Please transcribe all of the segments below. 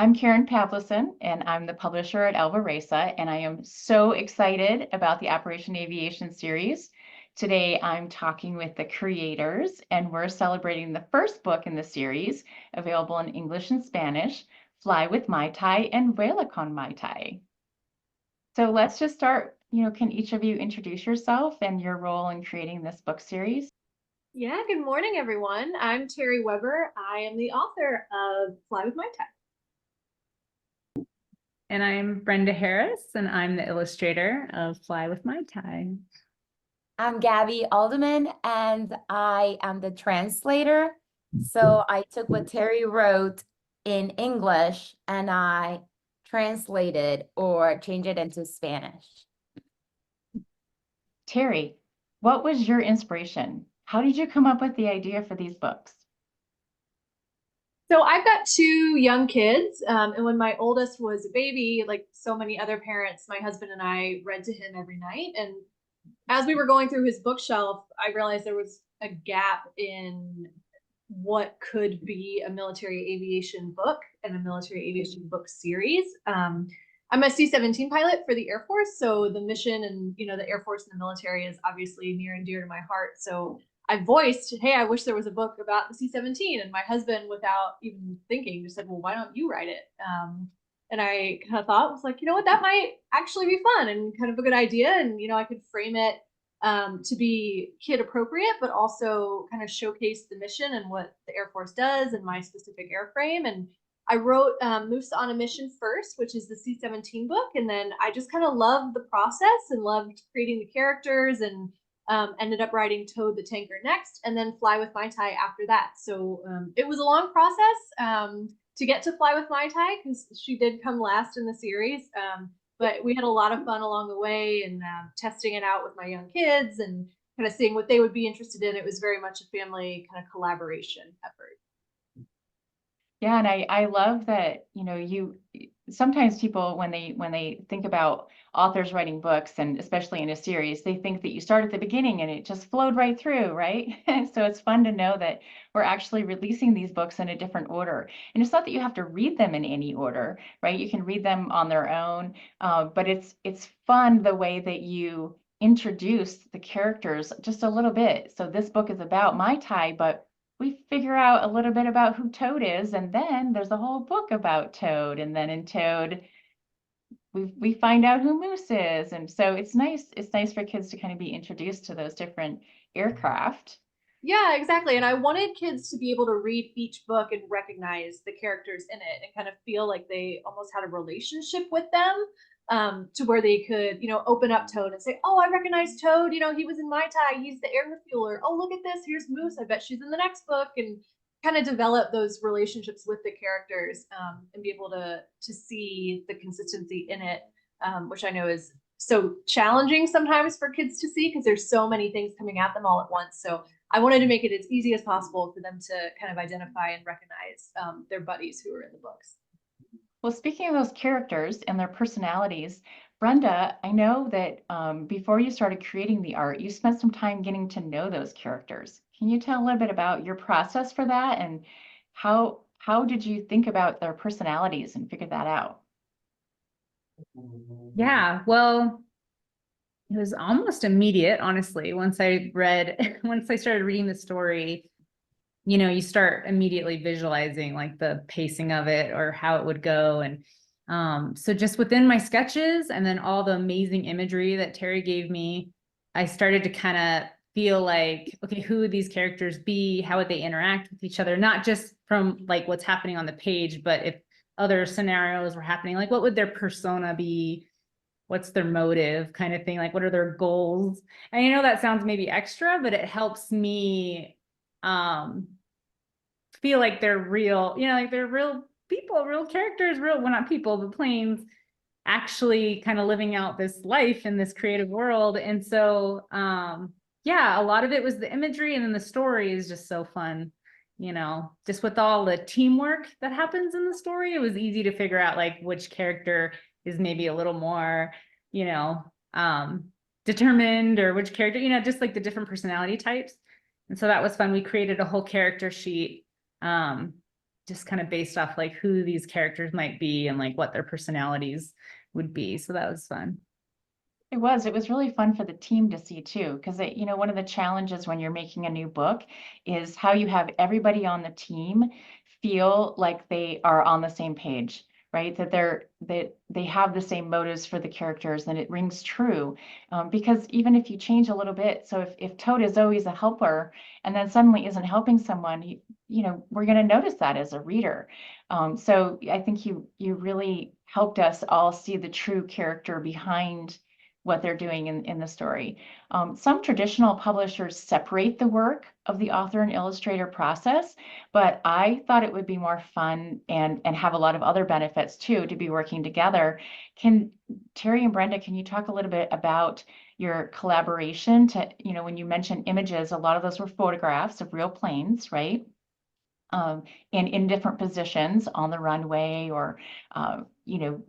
I'm Karen Pavlicin, and I'm the publisher at Elva Resa, and I am so excited about the Operation Aviation series. Today, I'm talking with the creators, and we're celebrating the first book in the series, available in English and Spanish, Fly with Mytai and Vuela con Mytai. So let's just start. Can each of you introduce yourself and your role in creating this book series? Yeah, good morning, everyone. I'm Teri Weber. I am the author of Fly with Mytai. And I'm Brenda Harris, and I'm the illustrator of Fly with Mytai. I'm Gaby Aldeman, and I am the translator. So I took what Teri wrote in English and I translated or changed it into Spanish. Teri, what was your inspiration? How did you come up with the idea for these books? So I've got two young kids, and when my oldest was a baby, like so many other parents, my husband and I read to him every night. And as we were going through his bookshelf, I realized there was a gap in what could be a military aviation book and a military aviation book series. I'm a C-17 pilot for the Air Force, so the mission and the Air Force and the military is obviously near and dear to my heart. So I voiced, hey, I wish there was a book about the C-17, and my husband, without even thinking, just said, well, why don't you write it? And I kind of thought, was like, you know what, that might actually be fun and kind of a good idea, and I could frame it to be kid appropriate, but also kind of showcase the mission and what the Air Force does and my specific airframe. And I wrote Moose on a Mission first, which is the C-17 book, and then I just kind of loved the process and loved creating the characters, and ended up writing Toad the Tanker next, and then Fly with Mytai after that. So it was a long process to get to Fly with Mytai, because she did come last in the series. But we had a lot of fun along the way, and testing it out with my young kids and kind of seeing what they would be interested in. It was very much a family kind of collaboration effort. Yeah, and I love that, sometimes people when they think about authors writing books, and especially in a series, they think that you start at the beginning and it just flowed right through, right? So it's fun to know that we're actually releasing these books in a different order. And it's not that you have to read them in any order, right? You can read them on their own, but it's fun the way that you introduce the characters just a little bit. So this book is about Mytai, but we figure out a little bit about who Toad is, and then there's a whole book about Toad, and then in Toad we find out who Moose is. And so it's nice for kids to kind of be introduced to those different aircraft. Yeah, exactly. And I wanted kids to be able to read each book and recognize the characters in it and kind of feel like they almost had a relationship with them, to where they could, open up Toad and say, oh, I recognize Toad. He was in Mytai. He's the air refueler. Oh, look at this. Here's Moose. I bet she's in the next book. And kind of develop those relationships with the characters, and be able to see the consistency in it, which I know is so challenging sometimes for kids to see because there's so many things coming at them all at once. So I wanted to make it as easy as possible for them to kind of identify and recognize their buddies who are in the books. Well, speaking of those characters and their personalities, Brenda, I know that before you started creating the art, you spent some time getting to know those characters. Can you tell a little bit about your process for that, and how did you think about their personalities and figure that out? Yeah, well, it was almost immediate, honestly. Once I started reading the story, you start immediately visualizing like the pacing of it or how it would go. And so just within my sketches and then all the amazing imagery that Teri gave me, I started to kind of feel like, okay, who would these characters be? How would they interact with each other? Not just from like what's happening on the page, but if other scenarios were happening, like what would their persona be? What's their motive kind of thing? Like, what are their goals? And that sounds maybe extra, but it helps me feel like they're real, like they're real people, real characters, well, not people, but planes actually kind of living out this life in this creative world. And so, yeah, a lot of it was the imagery, and then the story is just so fun, just with all the teamwork that happens in the story. It was easy to figure out like which character is maybe a little more, determined, or which character, just like the different personality types. And so that was fun. We created a whole character sheet just kind of based off like who these characters might be and like what their personalities would be. So that was fun. It was really fun for the team to see too, because you know, one of the challenges when you're making a new book is how you have everybody on the team feel like they are on the same page, right? That they have the same motives for the characters, and it rings true. Because even if you change a little bit, so if Toad is always a helper and then suddenly isn't helping someone, you know, we're going to notice that as a reader. So I think you really helped us all see the true character behind what they're doing in the story. Some traditional publishers separate the work of the author and illustrator process, but I thought it would be more fun and have a lot of other benefits too to be working together. Teri and Brenda, can you talk a little bit about your collaboration to, you know, when you mentioned images, a lot of those were photographs of real planes, right? And in different positions on the runway or, you know,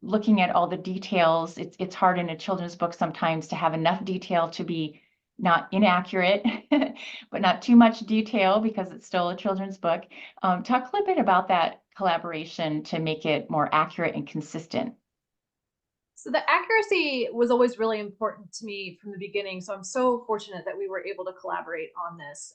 looking at all the details. It's hard in a children's book sometimes to have enough detail to be not inaccurate, but not too much detail because it's still a children's book. Talk a little bit about that collaboration to make it more accurate and consistent. So the accuracy was always really important to me from the beginning. So I'm so fortunate that we were able to collaborate on this.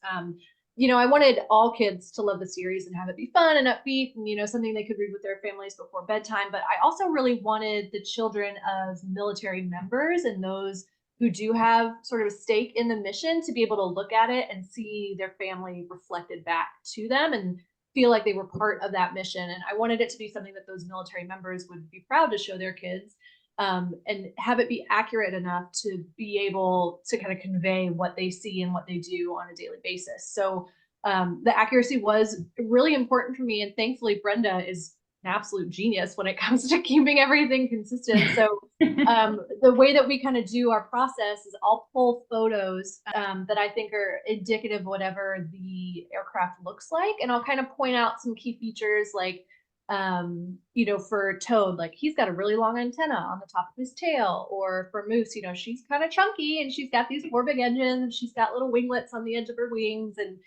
You know, I wanted all kids to love the series and have it be fun and upbeat and, you know, something they could read with their families before bedtime. But I also really wanted the children of military members and those who do have sort of a stake in the mission to be able to look at it and see their family reflected back to them and feel like they were part of that mission. And I wanted it to be something that those military members would be proud to show their kids. And have it be accurate enough to be able to kind of convey what they see and what they do on a daily basis. So the accuracy was really important for me. And thankfully, Brenda is an absolute genius when it comes to keeping everything consistent. So the way that we kind of do our process is I'll pull photos that I think are indicative of whatever the aircraft looks like. And I'll kind of point out some key features like, you know, for Toad, like he's got a really long antenna on the top of his tail, or for Moose, you know, she's kind of chunky and she's got these 4 big engines and she's got little winglets on the edge of her wings. And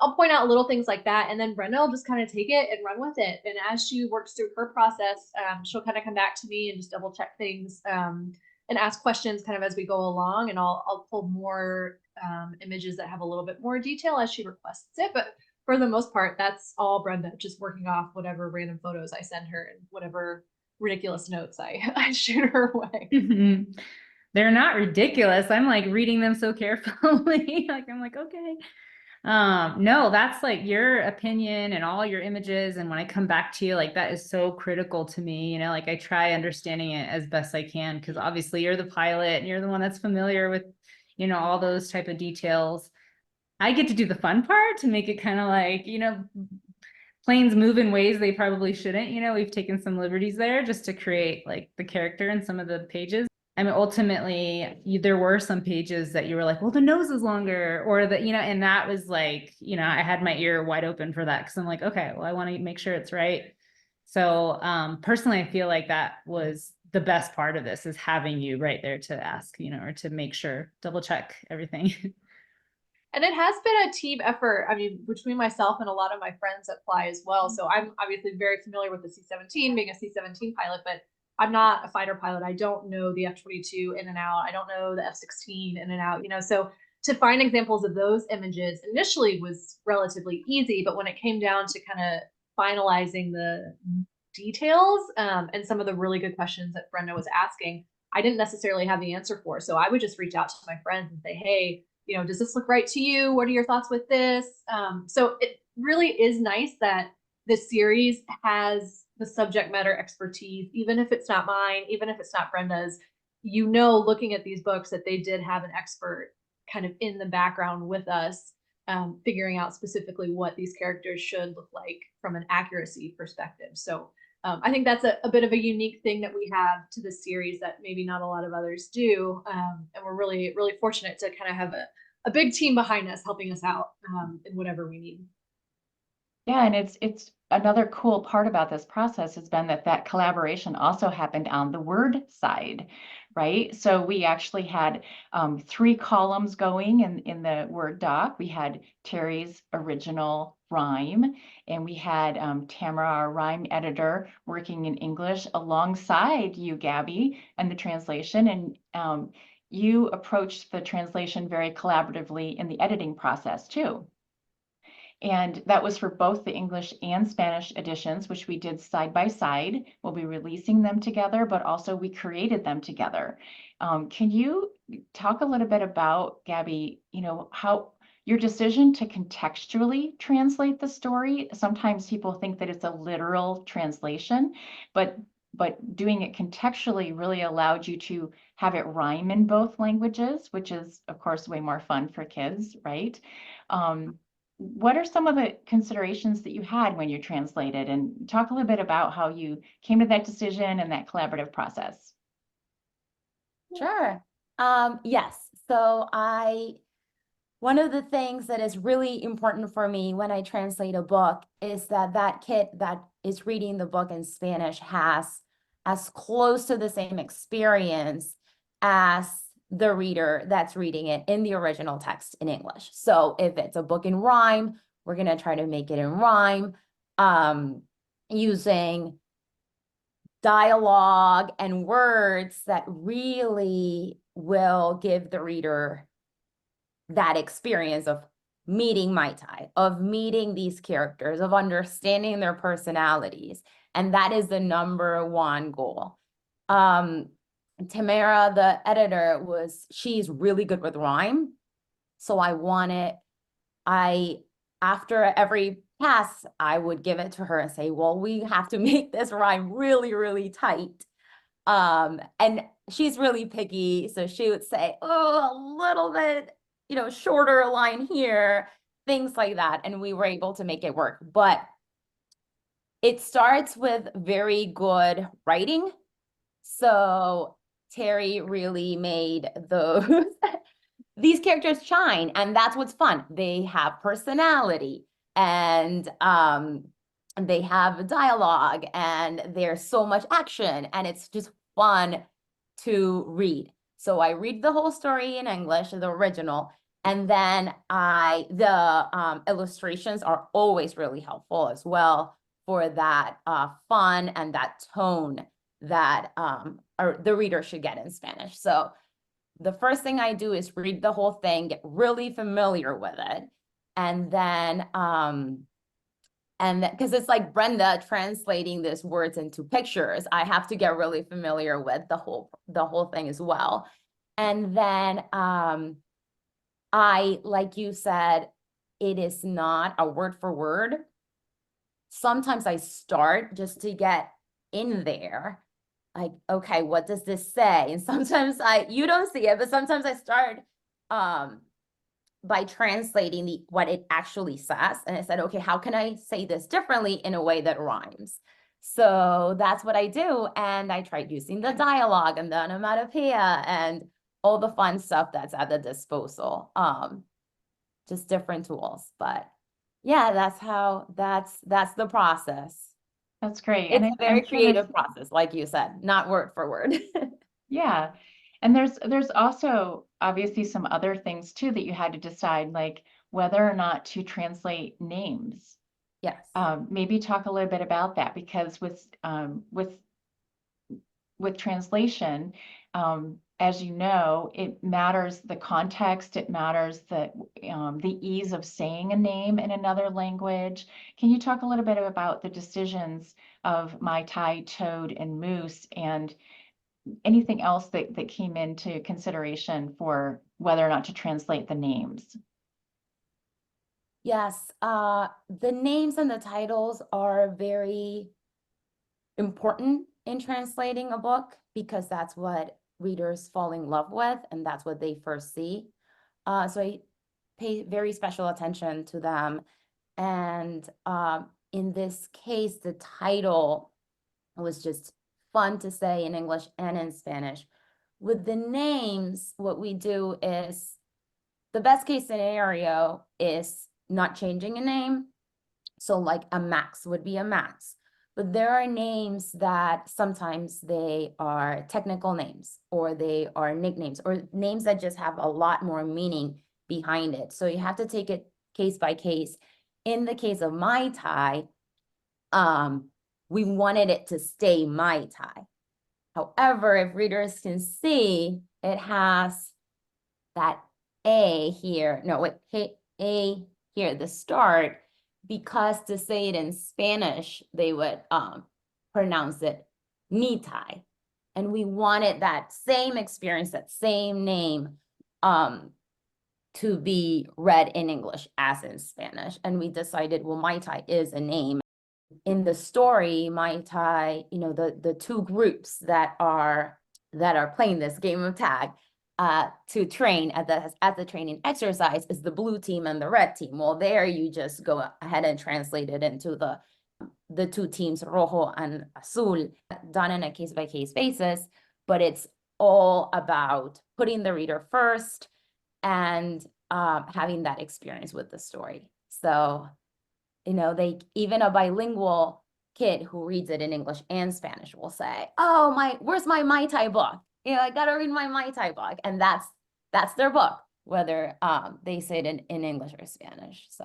I'll point out little things like that. And then Brenda will just kind of take it and run with it. And as she works through her process, she'll kind of come back to me and just double check things and ask questions kind of as we go along. And I'll pull more images that have a little bit more detail as she requests it. But for the most part, that's all Brenda, just working off whatever random photos I send her and whatever ridiculous notes I shoot her way. They're not ridiculous. I'm like reading them so carefully. Like, I'm like, okay. No, that's like your opinion and all your images. And when I come back to you, like that is so critical to me, you know, like I try understanding it as best I can, because obviously you're the pilot and you're the one that's familiar with, you know, all those type of details. I get to do the fun part to make it kind of like, you know, planes move in ways they probably shouldn't, you know, we've taken some liberties there just to create like the character in some of the pages. I mean, ultimately, there were some pages that you were like, well, the nose is longer, or that, you know, and that was like, you know, I had my ear wide open for that because I'm like, okay, well, I want to make sure it's right. So personally, I feel like that was the best part of this, is having you right there to ask, you know, or to make sure, double check everything. And it has been a team effort. I mean, between myself and a lot of my friends that fly as well. So I'm obviously very familiar with the C-17, being a C-17 pilot, but I'm not a fighter pilot. I don't know the F-22 in and out. I don't know the F-16 in and out, you know, so to find examples of those images initially was relatively easy, but when it came down to kind of finalizing the details and some of the really good questions that Brenda was asking, I didn't necessarily have the answer for. So I would just reach out to my friends and say, hey, you know, does this look right to you? What are your thoughts with this? So it really is nice that this series has the subject matter expertise, even if it's not mine, even if it's not Brenda's, you know, looking at these books that they did have an expert kind of in the background with us, figuring out specifically what these characters should look like from an accuracy perspective. So I think that's a bit of a unique thing that we have to this series that maybe not a lot of others do. And we're really, really fortunate to kind of have a big team behind us helping us out in whatever we need. Yeah, and it's another cool part about this process has been that collaboration also happened on the word side, right? So we actually had 3 columns going in the Word doc. We had Teri's original rhyme. And we had Tamara, our rhyme editor, working in English alongside you, Gaby, and the translation. And you approached the translation very collaboratively in the editing process too. And that was for both the English and Spanish editions, which we did side by side. We'll be releasing them together, but also we created them together. Can you talk a little bit about, Gaby, how your decision to contextually translate the story? Sometimes people think that it's a literal translation, but doing it contextually really allowed you to have it rhyme in both languages, which is, of course, way more fun for kids, right? What are some of the considerations that you had when you translated, and talk a little bit about how you came to that decision and that collaborative process? Sure. Yes. So one of the things that is really important for me when I translate a book is that that kid that is reading the book in Spanish has as close to the same experience as the reader that's reading it in the original text in English. So if it's a book in rhyme, we're going to try to make it in rhyme, using dialogue and words that really will give the reader that experience of meeting Mytai, of meeting these characters, of understanding their personalities. And that is the #1 goal. Tamara, the editor, she's really good with rhyme. So after every pass, I would give it to her and say, well, we have to make this rhyme really, really tight. And she's really picky. So she would say, oh, a little bit, shorter line here, things like that. And we were able to make it work. But it starts with very good writing. So Teri really made these characters shine, and that's what's fun. They have personality, and they have dialogue, and there's so much action, and it's just fun to read. So I read the whole story in English, the original, and then the illustrations are always really helpful as well for that fun and that tone that the reader should get in Spanish. So the first thing I do is read the whole thing, get really familiar with it. And then, because it's like Brenda translating these words into pictures, I have to get really familiar with the whole thing as well. And then like you said, it is not a word for word. Sometimes I start just to get in there. Like, okay, what does this say? And sometimes you don't see it, but sometimes I start by translating what it actually says. And I said, okay, how can I say this differently in a way that rhymes? So that's what I do. And I tried using the dialogue and the onomatopoeia and all the fun stuff that's at the disposal. Just different tools. But yeah, that's the process. That's great. It's And a very creative process, like you said, not word for word. Yeah. And there's also obviously some other things too that you had to decide, like whether or not to translate names. Yes. Maybe talk a little bit about that, because with translation, as you know, it matters the context, it matters the ease of saying a name in another language. Can you talk a little bit about the decisions of Mytai, Toad, and Moose, and anything else that came into consideration for whether or not to translate the names? Yes, the names and the titles are very important in translating a book, because that's what readers fall in love with, and that's what they first see. So I pay very special attention to them. And in this case, the title was just fun to say in English and in Spanish. With the names, what we do is, the best case scenario is not changing a name. So like a Max would be a Max. But there are names that sometimes they are technical names, or they are nicknames, or names that just have a lot more meaning behind it. So you have to take it case by case. in the case of Mytai, we wanted it to stay Mytai. However, if readers can see, it has that A here, no, wait, A here at the start, because to say it in Spanish, they would pronounce it Mytai. And we wanted that same experience, that same name, to be read in English as in Spanish. And we decided, well, Mytai is a name. In the story, Mytai, you know, the two groups that are playing this game of tag to train at the training exercise is the blue team and the red team. Well, there you just go ahead and translate it into the two teams, rojo and azul, done on a case-by-case basis, but it's all about putting the reader first and having that experience with the story. So, you know, even a bilingual kid who reads it in English and Spanish will say, oh, where's my Mytai book? You know, I gotta read my Mytai book. And that's their book, whether they say it in English or Spanish. So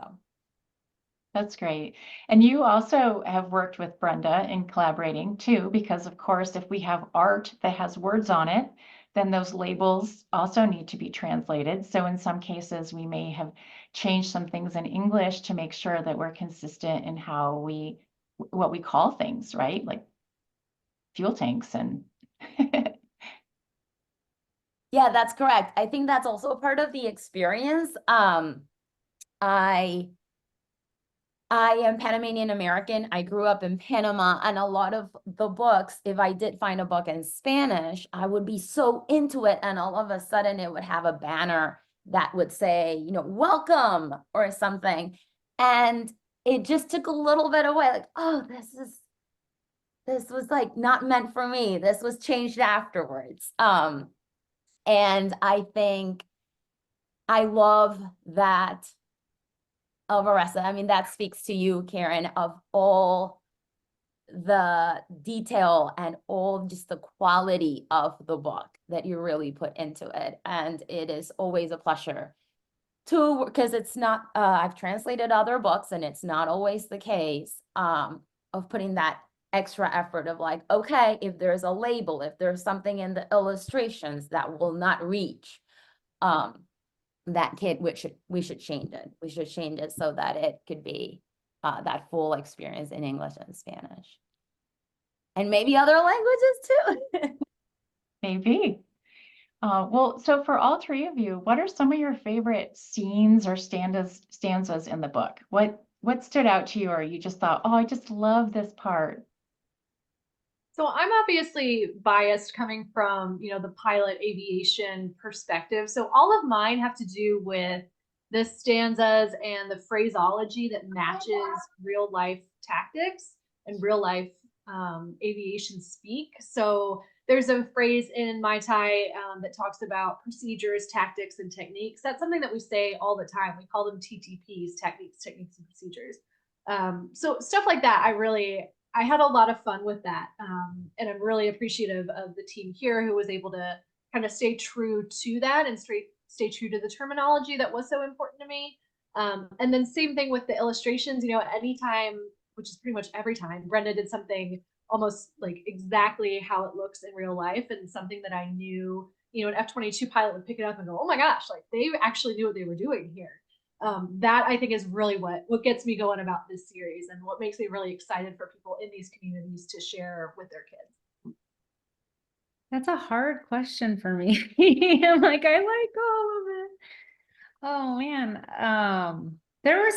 That's great. And you also have worked with Brenda in collaborating too, because of course, if we have art that has words on it, then those labels also need to be translated. So in some cases, we may have changed some things in English to make sure that we're consistent in what we call things, right? Like fuel tanks and yeah, that's correct. I think that's also a part of the experience. I am Panamanian American. I grew up in Panama, and a lot of the books, if I did find a book in Spanish, I would be so into it, and all of a sudden it would have a banner that would say, you know, welcome or something. And it just took a little bit away, like, oh, this was like not meant for me. This was changed afterwards. And I think I love that Elva Resa, I mean, that speaks to you, Karen, of all the detail and all just the quality of the book that you really put into it. And it is always a pleasure to, because it's not, I've translated other books and it's not always the case of putting that extra effort of like, okay, if there's a label, if there's something in the illustrations that will not reach that kid, we should change it. We should change it so that it could be that full experience in English and Spanish. And maybe other languages too. maybe. Well, so for all three of you, what are some of your favorite scenes or stanzas in the book? What stood out to you, or you just thought, oh, I just love this part? So I'm obviously biased coming from, you know, the pilot aviation perspective. So all of mine have to do with the stanzas and the phraseology that matches real life tactics and real life aviation speak. So there's a phrase in Mytai that talks about procedures, tactics, and techniques. That's something that we say all the time. We call them TTPs, techniques, and procedures. So stuff like that, I had a lot of fun with that. And I'm really appreciative of the team here who was able to kind of stay true to that and stay true to the terminology that was so important to me. And then same thing with the illustrations, you know, at any time, which is pretty much every time, Brenda did something almost like exactly how it looks in real life, and something that I knew, you know, an F-22 pilot would pick it up and go, oh my gosh, like they actually knew what they were doing here. That I think is really what gets me going about this series and what makes me really excited for people in these communities to share with their kids. That's a hard question for me. I'm like, I like all of it. Oh man. There were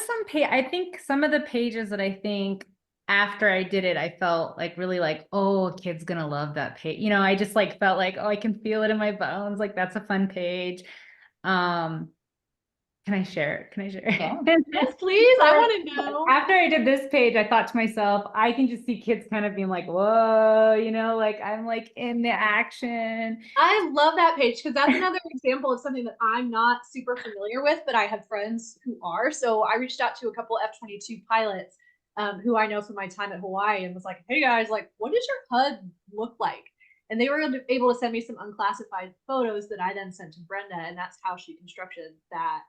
I think some of the pages that I think after I did it, I felt like really like, oh, a kid's gonna love that page. You know, I just like felt like, oh, I can feel it in my bones. Like that's a fun page. Can I share? Yeah. Yes, please. I want to know. After I did this page, I thought to myself, I can just see kids kind of being like, whoa, you know, like I'm like in the action. I love that page because that's another example of something that I'm not super familiar with, but I have friends who are. So I reached out to a couple F-22 pilots who I know from my time at Hawaii and was like, hey guys, like, what does your HUD look like? And they were able to send me some unclassified photos that I then sent to Brenda, and that's how she constructed that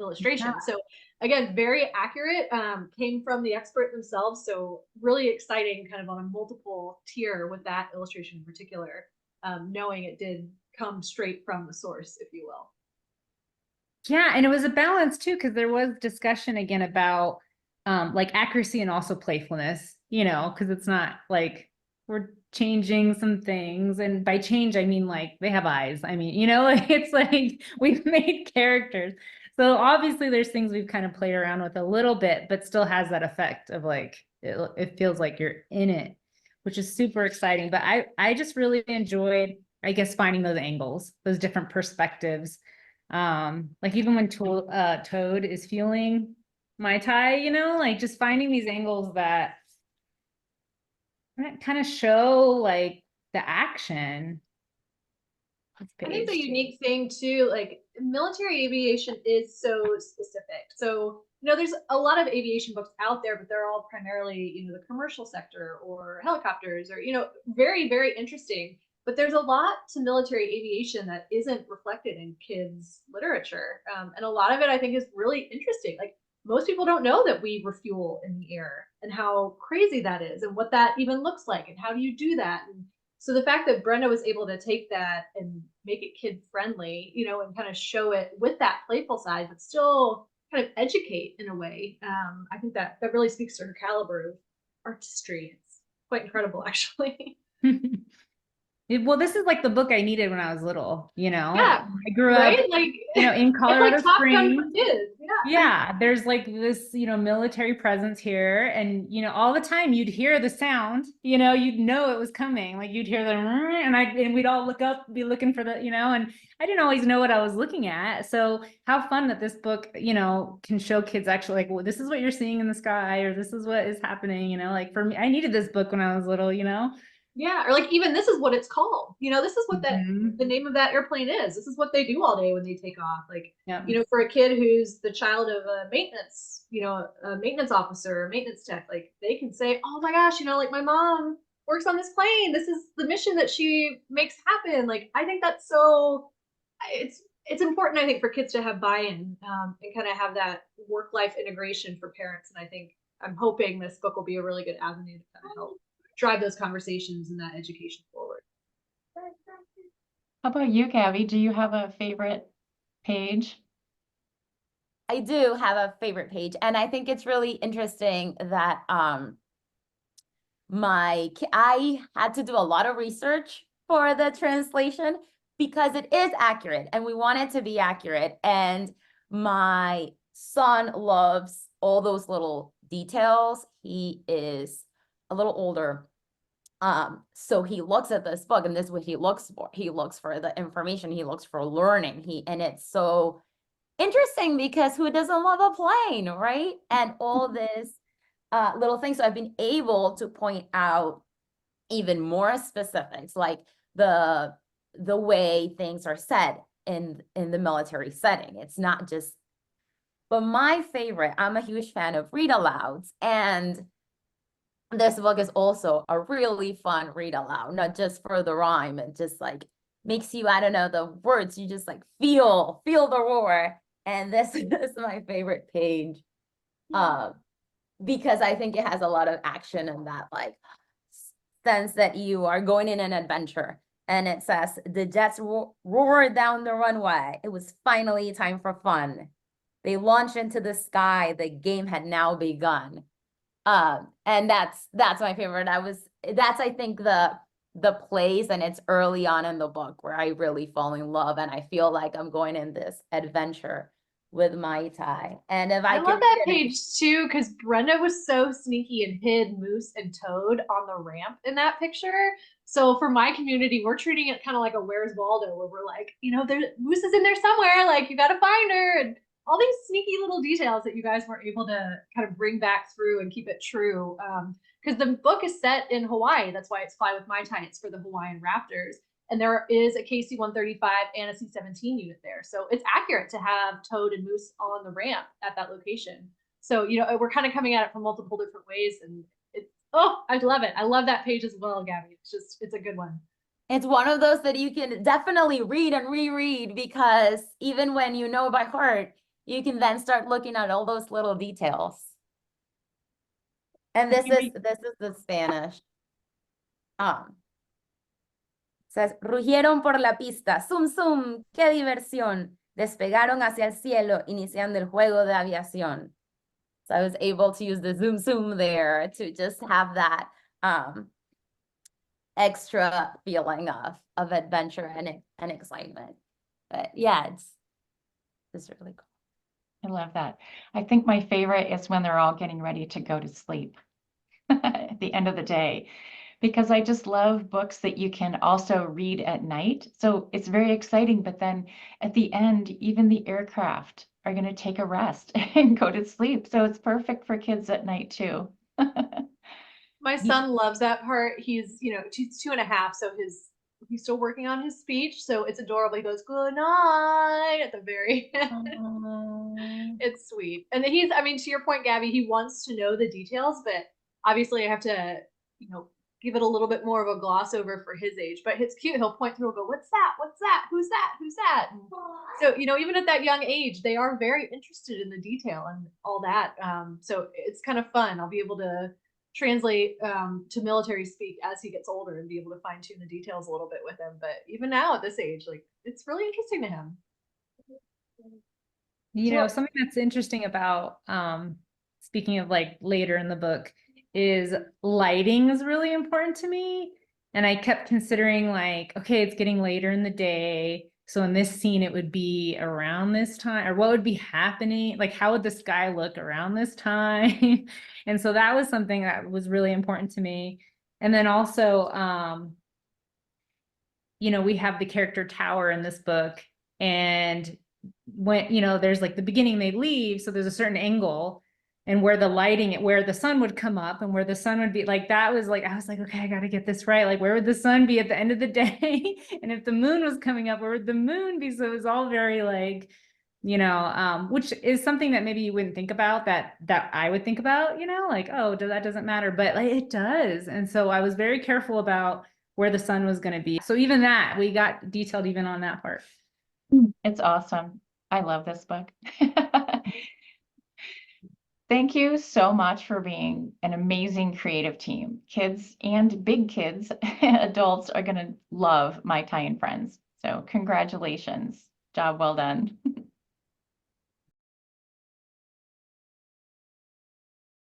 illustration. So again, very accurate, came from the expert themselves. So really exciting kind of on a multiple tier with that illustration in particular, knowing it did come straight from the source, if you will. Yeah, and it was a balance too, because there was discussion again about like accuracy and also playfulness, you know, because it's not like we're changing some things. And by change, I mean like they have eyes. I mean, you know, like it's like we've made characters. So obviously there's things we've kind of played around with a little bit, but still has that effect of like it feels like you're in it, which is super exciting. But I just really enjoyed, I guess, finding those angles, those different perspectives. Like even when Toad is feeling Mytai, you know, like just finding these angles that kind of show like the action. I think the unique thing too, like military aviation is so specific. So, you know, there's a lot of aviation books out there, but they're all primarily, you know, the commercial sector or helicopters or, you know, very, very interesting. But there's a lot to military aviation that isn't reflected in kids' literature. And a lot of it I think is really interesting. Like most people don't know that we refuel in the air and how crazy that is and what that even looks like and how do you do that. And so the fact that Brenda was able to take that and make it kid friendly, you know, and kind of show it with that playful side, but still kind of educate in a way. I think that really speaks to her caliber of artistry. It's quite incredible, actually. Well, this is like the book I needed when I was little, you know. Yeah, I grew right? up, Like, you know, in Colorado it's like Top Gun Springs. for kids. Yeah. Yeah, there's like this, you know, military presence here, and you know, all the time you'd hear the sound, you know, you'd know it was coming. Like you'd hear the and we'd all look up, be looking for the, you know, and I didn't always know what I was looking at. So how fun that this book, you know, can show kids actually like, well, this is what you're seeing in the sky, or this is what is happening, you know, like for me, I needed this book when I was little, you know. Yeah, or like even this is what it's called. You know, this is what the name of that airplane is. This is what they do all day when they take off. Like, you know, for a kid who's the child of a maintenance, you know, a maintenance officer, a maintenance tech, like they can say, "Oh my gosh, you know, like my mom works on this plane. This is the mission that she makes happen." Like, I think that's so. It's important, I think, for kids to have buy-in and kind of have that work-life integration for parents. And I think I'm hoping this book will be a really good avenue to kind of help drive those conversations and that education forward. How about you, Gaby? Do you have a favorite page? I do have a favorite page, and I think it's really interesting that I had to do a lot of research for the translation because it is accurate and we want it to be accurate. And my son loves all those little details. He is a little older. So he looks at this book and this is what he looks for. He looks for the information, he looks for learning. And it's so interesting because who doesn't love a plane, right? And all this little things. So I've been able to point out even more specifics, like the way things are said in the military setting. It's not just, but my favorite, I'm a huge fan of read alouds, and this book is also a really fun read aloud, not just for the rhyme. It just like makes you, I don't know, the words, you just like feel the roar. And this is my favorite page because I think it has a lot of action in that like sense that you are going in an adventure. And it says, the jets roared down the runway. It was finally time for fun. They launched into the sky. The game had now begun. And that's my favorite. That's I think the place, and it's early on in the book where I really fall in love and I feel like I'm going in this adventure with Mytai. And if I love that page too, because Brenda was so sneaky and hid Moose and Toad on the ramp in that picture. So for my community, we're treating it kind of like a Where's Waldo, where we're like, you know, Moose is in there somewhere, like you got to find her, and all these sneaky little details that you guys were able to kind of bring back through and keep it true. Because the book is set in Hawaii. That's why it's Fly with Mytai. It's for the Hawaiian Raptors. And there is a KC-135 and a C-17 unit there. So it's accurate to have Toad and Moose on the ramp at that location. So, you know, we're kind of coming at it from multiple different ways. And it's, oh, I love it. I love that page as well, Gaby. It's a good one. It's one of those that you can definitely read and reread, because even when you know by heart, you can then start looking at all those little details. And Can this you is the Spanish. Says, rugieron por la pista, zoom, zoom, qué diversión. Despegaron hacia el cielo, iniciando el juego de aviación. So I was able to use the zoom, zoom there to just have that extra feeling of adventure and excitement. But yeah, it's really cool. I love that. I think my favorite is when they're all getting ready to go to sleep at the end of the day, because I just love books that you can also read at night. So it's very exciting, but then at the end, even the aircraft are going to take a rest and go to sleep. So it's perfect for kids at night too. My son loves that part. He's 2.5, so he's still working on his speech, so it's adorable. He goes, "Good night" at the very end. It's sweet. And I mean, to your point, Gabby, he wants to know the details, but obviously I have to, give it a little bit more of a gloss over for his age. But it's cute. He'll point through and go, "What's that? What's that? Who's that? Who's that?" And so, even at that young age, they are very interested in the detail and all that. So it's kind of fun. I'll be able to translate to military speak as he gets older and be able to fine tune the details a little bit with him. But even now at this age, like, it's really interesting to him. Something that's interesting about speaking of like later in the book is lighting is really important to me. And I kept considering like, okay, it's getting later in the day. So in this scene, it would be around this time, or what would be happening? Like, how would the sky look around this time? And so that was something that was really important to me. And then also, we have the character Tower in this book. And when, there's like the beginning, they leave. So there's a certain angle and where the sun would come up and where the sun would be like, that was like, I was like, okay, I got to get this right. Like, where would the sun be at the end of the day? And if the moon was coming up, where would the moon be? So it was all very like, which is something that maybe you wouldn't think about that I would think about, like, oh, that doesn't matter, but like it does. And so I was very careful about where the sun was going to be. So even that, we got detailed even on that part. It's awesome. I love this book. Thank you so much for being an amazing creative team. Kids and big kids, adults are going to love Mytai and Friends. So congratulations. Job well done.